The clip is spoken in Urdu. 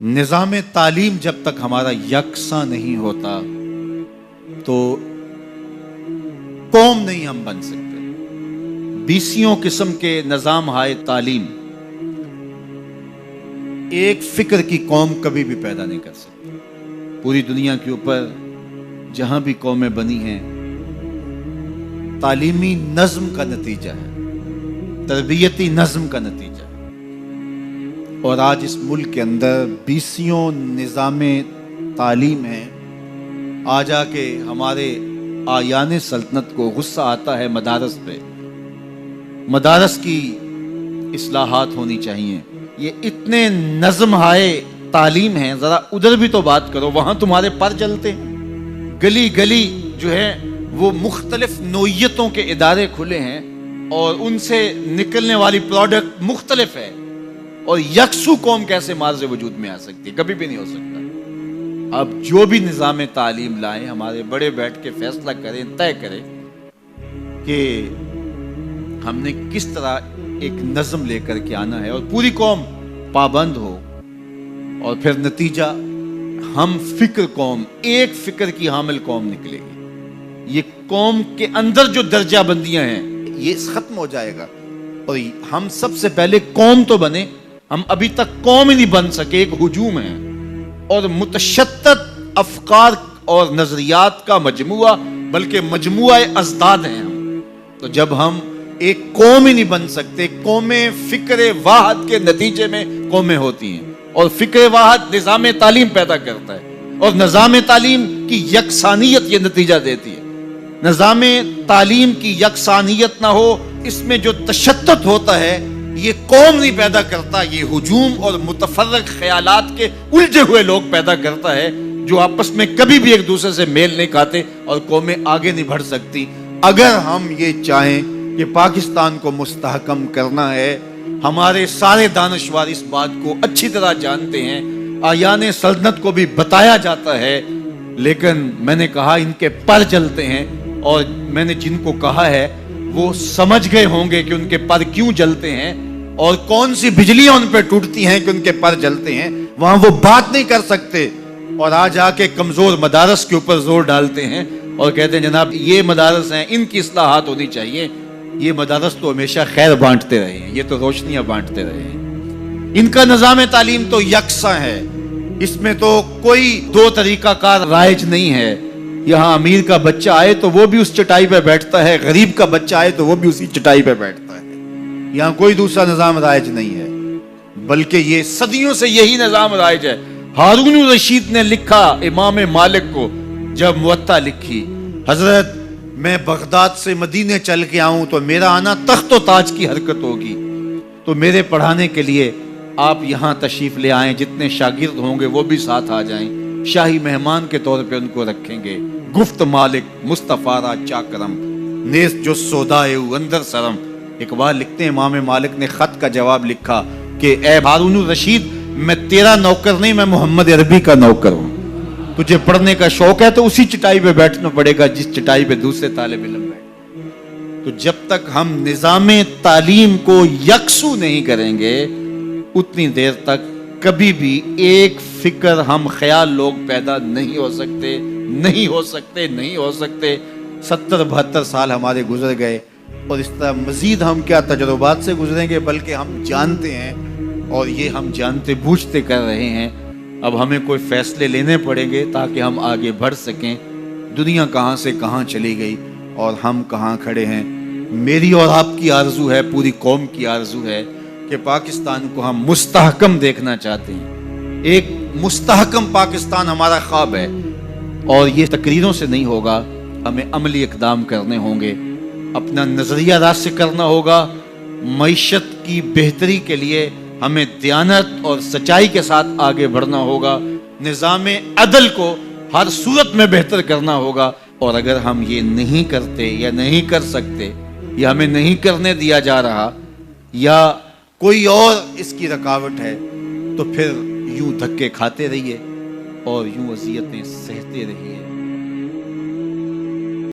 نظام تعلیم جب تک ہمارا یکساں نہیں ہوتا تو قوم نہیں ہم بن سکتے۔ بیسیوں قسم کے نظام ہائے تعلیم ایک فکر کی قوم کبھی بھی پیدا نہیں کر سکتی۔ پوری دنیا کے اوپر جہاں بھی قومیں بنی ہیں تعلیمی نظم کا نتیجہ ہے، تربیتی نظم کا نتیجہ ہے۔ اور آج اس ملک کے اندر بیسیوں نظام تعلیم ہیں۔ آج آ کے ہمارے آیان سلطنت کو غصہ آتا ہے مدارس پہ۔ مدارس کی اصلاحات ہونی چاہیے۔ یہ اتنے نظم ہائے تعلیم ہیں، ذرا ادھر بھی تو بات کرو، وہاں تمہارے پر جلتے ہیں۔ گلی گلی جو ہے وہ مختلف نوعیتوں کے ادارے کھلے ہیں اور ان سے نکلنے والی پروڈکٹ مختلف ہے، اور یکسو قوم کیسے مارز وجود میں آ سکتی ہے؟ کبھی بھی نہیں ہو سکتا۔ اب جو بھی نظام تعلیم لائیں، ہمارے بڑے بیٹھ کے فیصلہ کریں، طے کریں کہ ہم نے کس طرح ایک نظم لے کر کے آنا ہے، اور پوری قوم پابند ہو، اور پھر نتیجہ ہم فکر قوم، ایک فکر کی حامل قوم نکلے گی۔ یہ قوم کے اندر جو درجہ بندیاں ہیں یہ ختم ہو جائے گا، اور ہم سب سے پہلے قوم تو بنے۔ ہم ابھی تک قوم ہی نہیں بن سکے، ایک ہجوم ہے اور متشدد افکار اور نظریات کا مجموعہ، بلکہ مجموعہ ازداد ہیں ہم۔ تو جب ہم ایک قوم ہی نہیں بن سکتے، قومیں فکر واحد کے نتیجے میں قومیں ہوتی ہیں، اور فکر واحد نظام تعلیم پیدا کرتا ہے، اور نظام تعلیم کی یکسانیت یہ نتیجہ دیتی ہے۔ نظام تعلیم کی یکسانیت نہ ہو، اس میں جو تشدد ہوتا ہے یہ قوم نہیں پیدا کرتا، یہ ہجوم اور متفرق خیالات کے الجھے ہوئے لوگ پیدا کرتا ہے، جو آپس میں کبھی بھی ایک دوسرے سے میل نہیں کھاتے، اور قومیں آگے نہیں بڑھ سکتی۔ اگر ہم یہ چاہیں کہ پاکستان کو مستحکم کرنا ہے، ہمارے سارے دانشور اس بات کو اچھی طرح جانتے ہیں، آیان سلطنت کو بھی بتایا جاتا ہے، لیکن میں نے کہا ان کے پر جلتے ہیں، اور میں نے جن کو کہا ہے وہ سمجھ گئے ہوں گے کہ ان کے پر کیوں جلتے ہیں اور کون سی بجلیاں ان پہ ٹوٹتی ہیں کہ ان کے پر جلتے ہیں۔ وہاں وہ بات نہیں کر سکتے، اور آج آ کے کمزور مدارس کے اوپر زور ڈالتے ہیں اور کہتے ہیں جناب یہ مدارس ہیں، ان کی اصلاحات ہونی چاہیے۔ یہ مدارس تو ہمیشہ خیر بانٹتے رہے ہیں، یہ تو روشنیاں بانٹتے رہے ہیں۔ ان کا نظام تعلیم تو یکساں ہے، اس میں تو کوئی دو طریقہ کار رائج نہیں ہے۔ یہاں امیر کا بچہ آئے تو وہ بھی اس چٹائی پہ بیٹھتا ہے، غریب کا بچہ آئے تو وہ بھی اسی چٹائی پہ بیٹھتا ہے۔ یہاں کوئی دوسرا نظام رائج نہیں ہے، بلکہ یہ صدیوں سے یہی نظام رائج ہے۔ ہارون الرشید نے لکھا امام مالک کو، جب موطا لکھی، حضرت میں بغداد سے مدینے چل کے آؤں تو میرا آنا تخت و تاج کی حرکت ہوگی، تو میرے پڑھانے کے لیے آپ یہاں تشریف لے آئیں، جتنے شاگرد ہوں گے وہ بھی ساتھ آ جائیں، شاہی مہمان کے طور پہ ان کو رکھیں گے۔ گفت مالک مصطفیٰ را چاکرم، نیز جو سودائے اندر سرم۔ اقبال لکھتے ہیں امام مالک نے خط کا جواب لکھا کہ اے ہارون الرشید، میں تیرا نوکر نہیں، میں محمد عربی کا نوکر ہوں۔ تجھے پڑھنے کا شوق ہے تو اسی چٹائی پہ بیٹھنا پڑے گا جس چٹائی پہ دوسرے طالب علم بیٹھے۔ تو جب تک ہم نظام تعلیم کو یکسو نہیں کریں گے، اتنی دیر تک کبھی بھی ایک فکر ہم خیال لوگ پیدا نہیں ہو سکتے، نہیں ہو سکتے، نہیں ہو سکتے۔ 70-72 سال ہمارے گزر گئے، اور اس طرح مزید ہم کیا تجربات سے گزریں گے، بلکہ ہم جانتے ہیں، اور یہ ہم جانتے بوجھتے کر رہے ہیں۔ اب ہمیں کوئی فیصلے لینے پڑیں گے تاکہ ہم آگے بڑھ سکیں۔ دنیا کہاں سے کہاں چلی گئی اور ہم کہاں کھڑے ہیں۔ میری اور آپ کی آرزو ہے، پوری قوم کی آرزو ہے کہ پاکستان کو ہم مستحکم دیکھنا چاہتے ہیں۔ ایک مستحکم پاکستان ہمارا خواب ہے، اور یہ تقریروں سے نہیں ہوگا، ہمیں عملی اقدام کرنے ہوں گے، اپنا نظریہ راسخ کرنا ہوگا۔ معیشت کی بہتری کے لیے ہمیں دیانت اور سچائی کے ساتھ آگے بڑھنا ہوگا، نظام عدل کو ہر صورت میں بہتر کرنا ہوگا۔ اور اگر ہم یہ نہیں کرتے یا نہیں کر سکتے، یا ہمیں نہیں کرنے دیا جا رہا، یا کوئی اور اس کی رکاوٹ ہے، تو پھر یوں دھکے کھاتے رہیے اور یوں اذیتیں سہتے رہیے۔